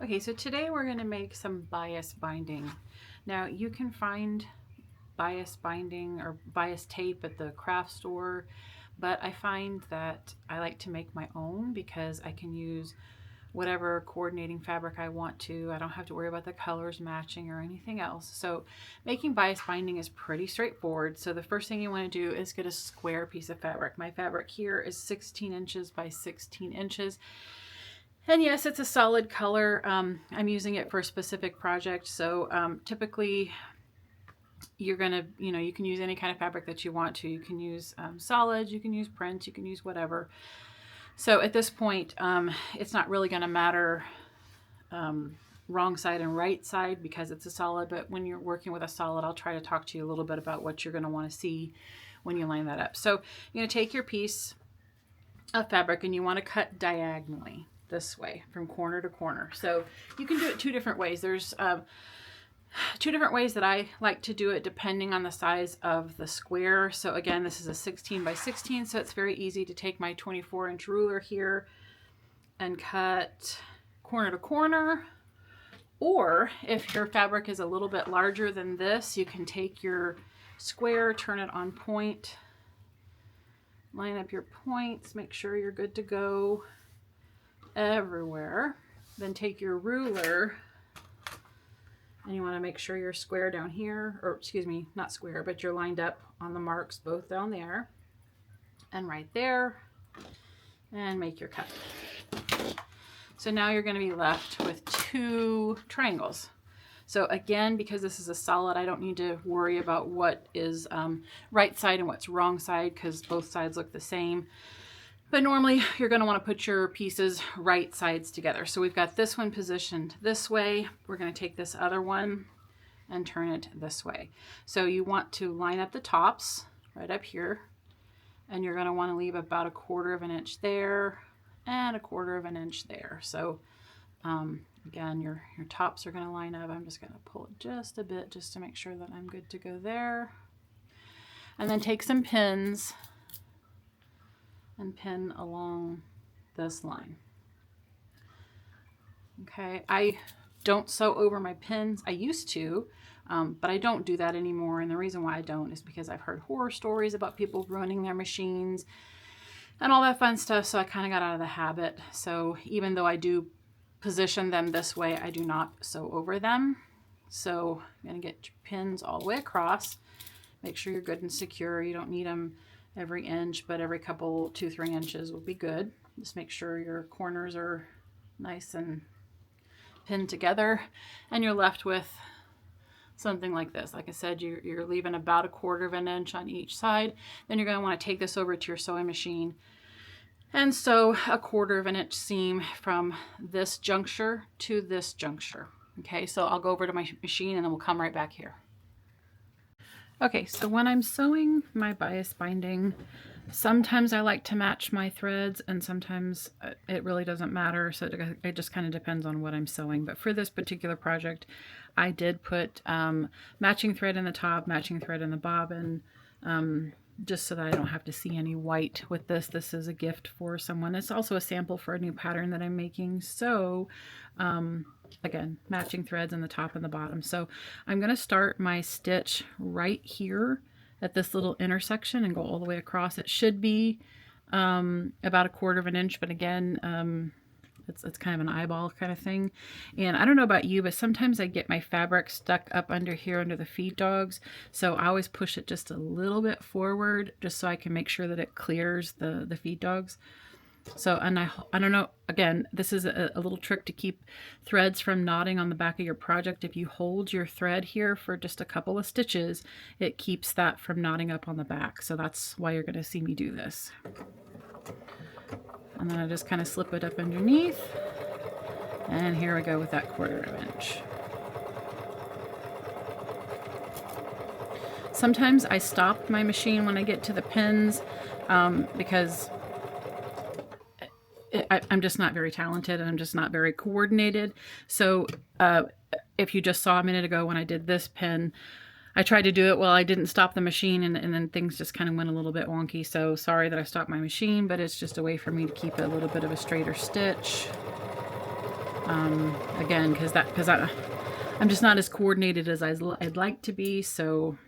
Okay, so today we're going to make some bias binding. Now you can find bias binding or bias tape at the craft store, but I find that I like to make my own because I can use whatever coordinating fabric I want to. I don't have to worry about the colors matching or anything else. So making bias binding is pretty straightforward. So the first thing you want to do is get a square piece of fabric. My fabric here is 16 inches by 16 inches. And yes, it's a solid color. I'm using it for a specific project. So typically you're gonna, you can use any kind of fabric that you want to. You can use solids, you can use prints, you can use whatever. So at this point, it's not really gonna matter wrong side and right side because it's a solid, but when you're working with a solid, I'll try to talk to you a little bit about what you're gonna wanna see when you line that up. So you're gonna take your piece of fabric and you wanna cut diagonally this way from corner to corner. So you can do it two different ways. There's two different ways that I like to do it depending on the size of the square. So again, this is a 16 by 16, so it's very easy to take my 24-inch ruler here and cut corner to corner. Or if your fabric is a little bit larger than this, you can take your square, turn it on point, line up your points, make sure you're good to go everywhere. Then take your ruler and you want to make sure you're square down here, or excuse me, not square, but you're lined up on the marks both down there and right there, and make your cut. So now you're going to be left with two triangles. So again, because this is a solid, I don't need to worry about what is right side and what's wrong side because both sides look the same. But normally you're going to want to put your pieces right sides together. So we've got this one positioned this way. We're going to take this other one and turn it this way. So you want to line up the tops right up here, and you're going to want to leave about 1/4 of an inch there and 1/4 of an inch there. So again, your tops are going to line up. I'm just going to pull it just a bit just to make sure that I'm good to go there. And then take some pins and pin along this line. Okay, I don't sew over my pins. I used to, but I don't do that anymore. And the reason why I don't is because I've heard horror stories about people ruining their machines and all that fun stuff. So I kind of got out of the habit. So even though I do position them this way, I do not sew over them. So I'm gonna get your pins all the way across. Make sure you're good and secure. You don't need them every inch, but every couple, 2-3 inches will be good. Just make sure your corners are nice and pinned together, and you're left with something like this. Like I said, you're leaving about 1/4 of an inch on each side. Then you're going to want to take this over to your sewing machine and sew 1/4 of an inch seam from this juncture to this juncture. Okay, so I'll go over to my machine and then we'll come right back here. Okay, so when I'm sewing my bias binding, sometimes I like to match my threads and sometimes it really doesn't matter. So it just kind of depends on what I'm sewing. But for this particular project, I did put matching thread in the top, matching thread in the bobbin, just so that I don't have to see any white with this. This is a gift for someone. It's also a sample for a new pattern that I'm making. So again, matching threads in the top and the bottom. So I'm going to start my stitch right here at this little intersection and go all the way across. It should be about 1/4 of an inch, but again, it's kind of an eyeball kind of thing. And I don't know about you, but sometimes I get my fabric stuck up under here under the feed dogs. So I always push it just a little bit forward just so I can make sure that it clears the feed dogs. So, and I don't know, again, this is a little trick to keep threads from knotting on the back of your project. If you hold your thread here for just a couple of stitches, it keeps that from knotting up on the back. So that's why you're going to see me do this. And then I just kind of slip it up underneath. And here we go with that 1/4 of an inch. Sometimes I stop my machine when I get to the pins because I'm just not very talented and I'm just not very coordinated. So if you just saw a minute ago when I did this pin, I tried to do it while I didn't stop the machine and then things just kind of went a little bit wonky. So sorry that I stopped my machine, but it's just a way for me to keep a little bit of a straighter stitch. Again, because I'm just not as coordinated as I'd like to be. So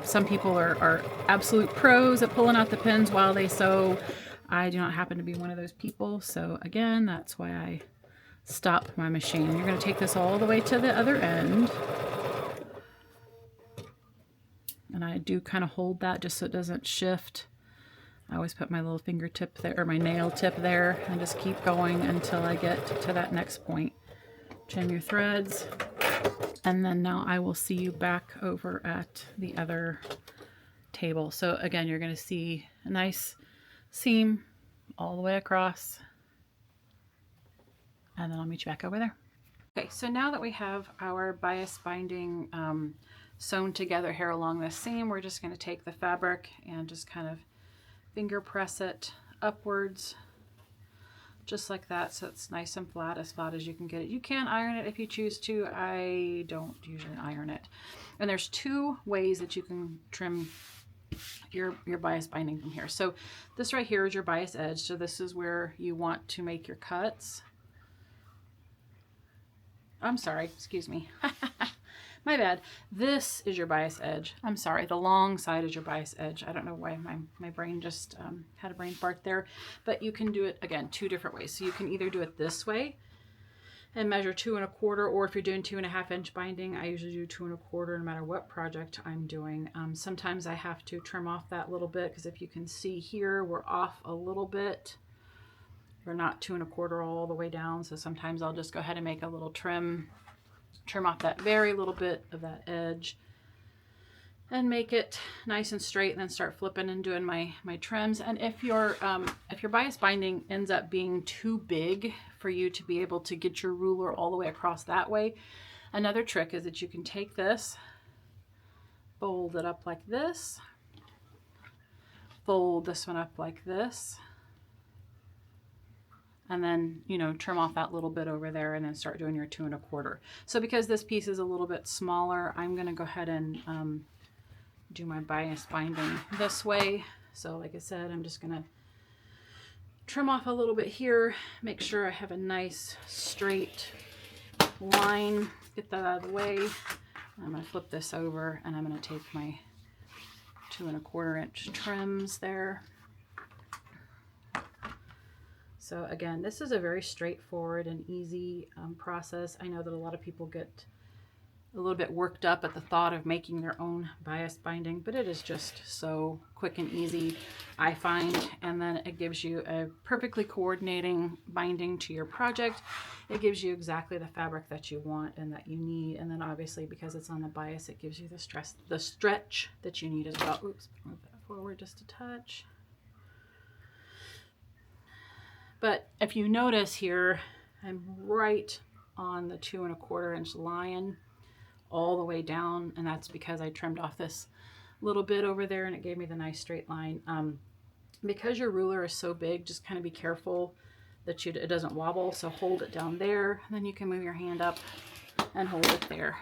some people are absolute pros at pulling out the pins while they sew. I do not happen to be one of those people. So again, that's why I stop my machine. You're going to take this all the way to the other end. And I do kind of hold that just so it doesn't shift. I always put my little fingertip there, or my nail tip there, and just keep going until I get to that next point. Chain your threads, and then now I will see you back over at the other table. So again, you're going to see a nice seam all the way across, and then I'll meet you back over there. Okay, so now that we have our bias binding sewn together here along this seam, we're just going to take the fabric and just kind of finger press it upwards, just like that, so it's nice and flat as you can get it. You can iron it if you choose to. I don't usually iron it. And there's two ways that you can trim your bias binding from here. So this right here is your bias edge. So this is where you want to make your cuts. I'm sorry, excuse me. My bad. This is your bias edge. I'm sorry, the long side is your bias edge. I don't know why my brain just had a brain fart there. But you can do it, again, two different ways. So you can either do it this way and measure 2 1/4, or if you're doing 2 1/2 inch binding, I usually do 2 1/4 no matter what project I'm doing. Sometimes I have to trim off that little bit, because if you can see here, we're off a little bit. We're not 2 1/4 all the way down, so sometimes I'll just go ahead and make a little trim off that very little bit of that edge and make it nice and straight, and then start flipping and doing my trims. And if your bias binding ends up being too big for you to be able to get your ruler all the way across that way, another trick is that you can take this, fold it up like this, fold this one up like this, and then, you know, trim off that little bit over there, and then start doing your 2 1/4. So because this piece is a little bit smaller, I'm going to go ahead and do my bias binding this way. So like I said, I'm just going to trim off a little bit here, make sure I have a nice straight line, get that out of the way. I'm going to flip this over, and I'm going to take my 2 1/4 inch trims there. So again, this is a very straightforward and easy process. I know that a lot of people get a little bit worked up at the thought of making their own bias binding, but it is just so quick and easy, I find. And then it gives you a perfectly coordinating binding to your project. It gives you exactly the fabric that you want and that you need. And then obviously, because it's on the bias, it gives you the stretch that you need as well. Oops, move that forward just a touch. But if you notice here, I'm right on the 2 1/4 inch line all the way down, and that's because I trimmed off this little bit over there, and it gave me the nice straight line. Because your ruler is so big, just kind of be careful that it doesn't wobble. So hold it down there, and then you can move your hand up and hold it there.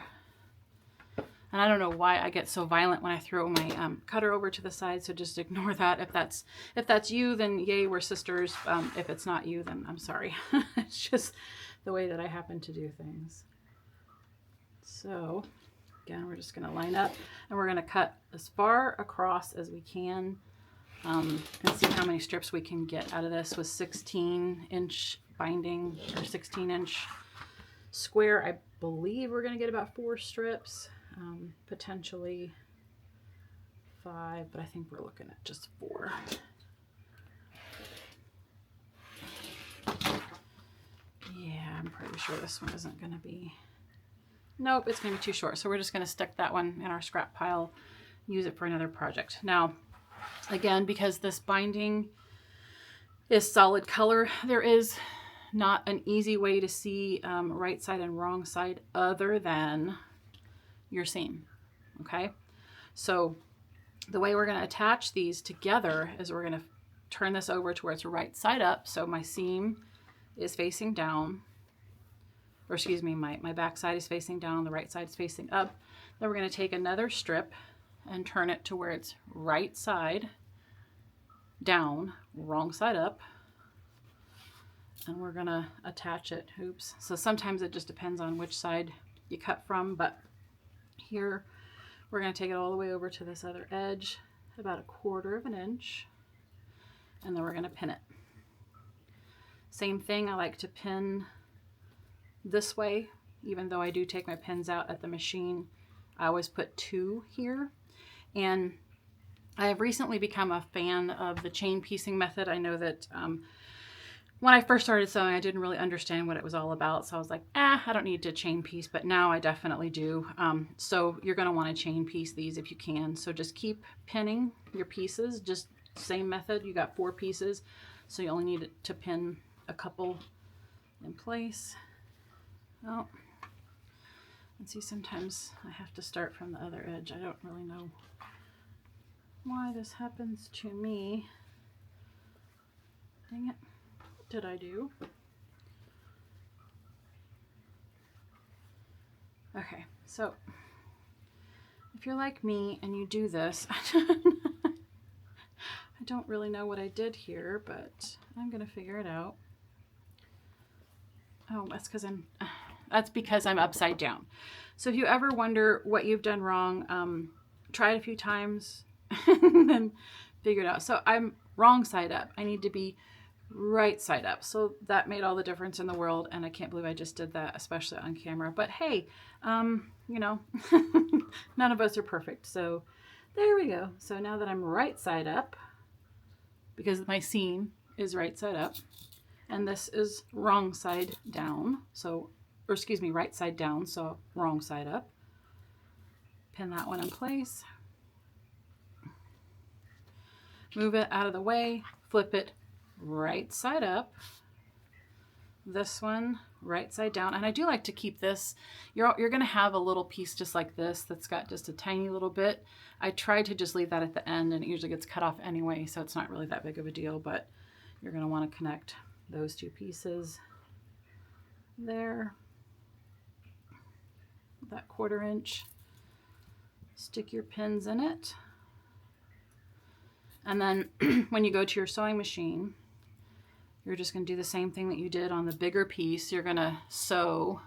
And I don't know why I get so violent when I throw my cutter over to the side, so just ignore that. If that's you, then yay, we're sisters. If it's not you, then I'm sorry. It's just the way that I happen to do things. So again, we're just going to line up, and we're going to cut as far across as we can, and see how many strips we can get out of this with 16-inch binding, or 16-inch square. I believe we're going to get about 4 strips. Potentially 5, but I think we're looking at just 4. Yeah, I'm pretty sure this one isn't going to be, nope, it's going to be too short. So we're just going to stick that one in our scrap pile, use it for another project. Now, again, because this binding is solid color, there is not an easy way to see right side and wrong side other than your seam. Okay, so the way we're going to attach these together is we're going to turn this over to where it's right side up, so my seam is facing down, or excuse me, my back side is facing down, the right side is facing up. Then we're going to take another strip and turn it to where it's right side down, wrong side up, and we're gonna attach it. Oops. So sometimes it just depends on which side you cut from, but here we're gonna take it all the way over to this other edge, about 1/4 of an inch, and then we're gonna pin it. Same thing, I like to pin this way, even though I do take my pins out at the machine. I always put 2 here, and I have recently become a fan of the chain piecing method. I know that when I first started sewing, I didn't really understand what it was all about. So I was like, I don't need to chain piece, but now I definitely do. So you're gonna wanna chain piece these if you can. So just keep pinning your pieces, just same method. You got 4 pieces, so you only need to pin a couple in place. Oh, and see, sometimes I have to start from the other edge. I don't really know why this happens to me. Dang it. What did I do? Okay, so if you're like me and you do this, I don't really know what I did here, but I'm gonna figure it out. Oh, that's because I'm upside down. So if you ever wonder what you've done wrong, try it a few times and then figure it out. So I'm wrong side up. I need to be right side up. So that made all the difference in the world, and I can't believe I just did that, especially on camera. But hey, you know, none of us are perfect. So there we go. So now that I'm right side up, because my seam is right side up, and this is wrong side down, so, or excuse me, right side down, so wrong side up. Pin that one in place. Move it out of the way, flip it right side up. This one right side down, and I do like to keep this. You're going to have a little piece just like this that's got just a tiny little bit. I try to just leave that at the end, and it usually gets cut off anyway, so it's not really that big of a deal, but you're going to want to connect those 2 pieces there. That 1/4 inch. Stick your pins in it. And then when you go to your sewing machine, you're just going to do the same thing that you did on the bigger piece. You're going to sew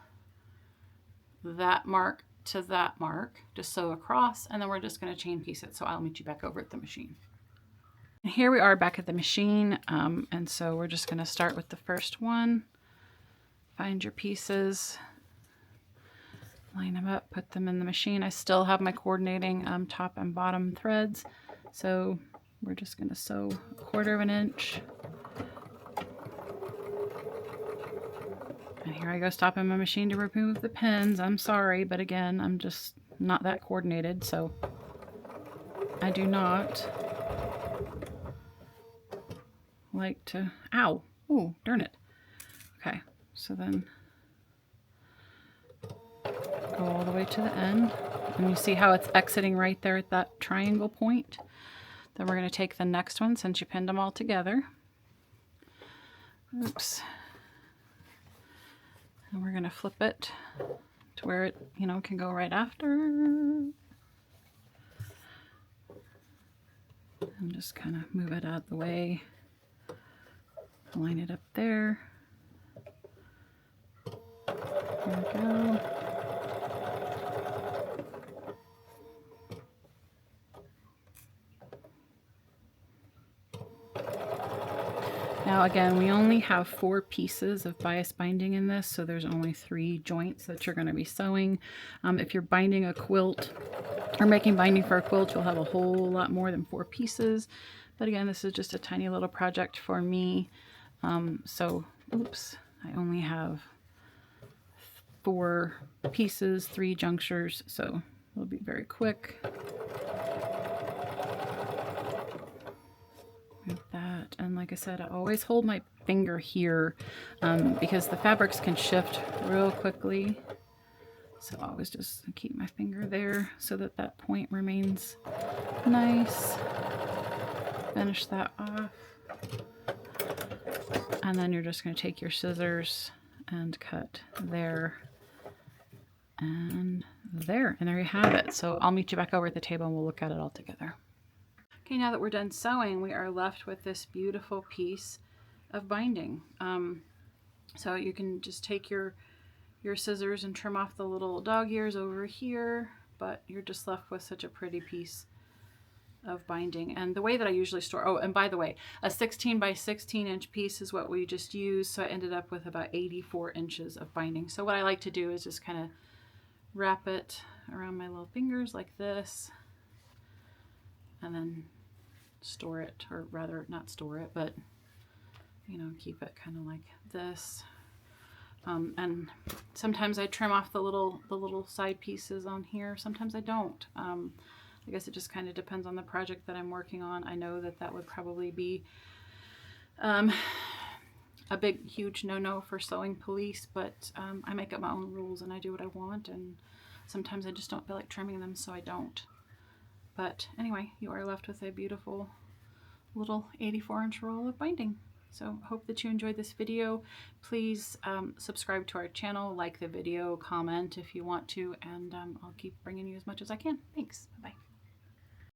that mark to that mark, just sew across, and then we're just going to chain piece it. So I'll meet you back over at the machine. And here we are back at the machine, and so we're just going to start with the first one. Find your pieces, line them up, put them in the machine. I still have my coordinating top and bottom threads, so we're just going to sew 1/4 of an inch. And here I go stopping my machine to remove the pins. I'm sorry, but again, I'm just not that coordinated, so I do not like to, ow, oh, darn it. Okay, so then go all the way to the end, and you see how it's exiting right there at that triangle point. Then we're going to take the next one, since you pinned them all together. Oops. And we're going to flip it to where it, you know, can go right after. And just kind of move it out of the way. Line it up there. There we go. Now again, we only have 4 pieces of bias binding in this, so there's only 3 joints that you're going to be sewing. If you're binding a quilt or making binding for a quilt, you'll have a whole lot more than 4 pieces. But again, this is just a tiny little project for me. So, oops, I only have 4 pieces, 3 junctures, so it'll be very quick. Move that, and like I said, I always hold my finger here because the fabrics can shift real quickly. So I always just keep my finger there so that that point remains nice. Finish that off. And then you're just going to take your scissors and cut there and there. And there you have it. So I'll meet you back over at the table and we'll look at it all together. Okay, now that we're done sewing, we are left with this beautiful piece of binding. So you can just take your scissors and trim off the little dog ears over here, but you're just left with such a pretty piece of binding. And the way that I usually store, oh, and by the way, a 16 by 16 inch piece is what we just used, so I ended up with about 84 inches of binding. So what I like to do is just kind of wrap it around my little fingers like this, and then store it, or rather not store it, but you know, keep it kind of like this. And sometimes I trim off the little side pieces on here. Sometimes I don't. I guess it just kind of depends on the project that I'm working on. I know that that would probably be a big, huge no-no for sewing police, but I make up my own rules and I do what I want, and sometimes I just don't feel like trimming them, so I don't. But anyway, you are left with a beautiful little 84-inch roll of binding. So hope that you enjoyed this video. Please subscribe to our channel, like the video, comment if you want to, and I'll keep bringing you as much as I can. Thanks. Bye-bye.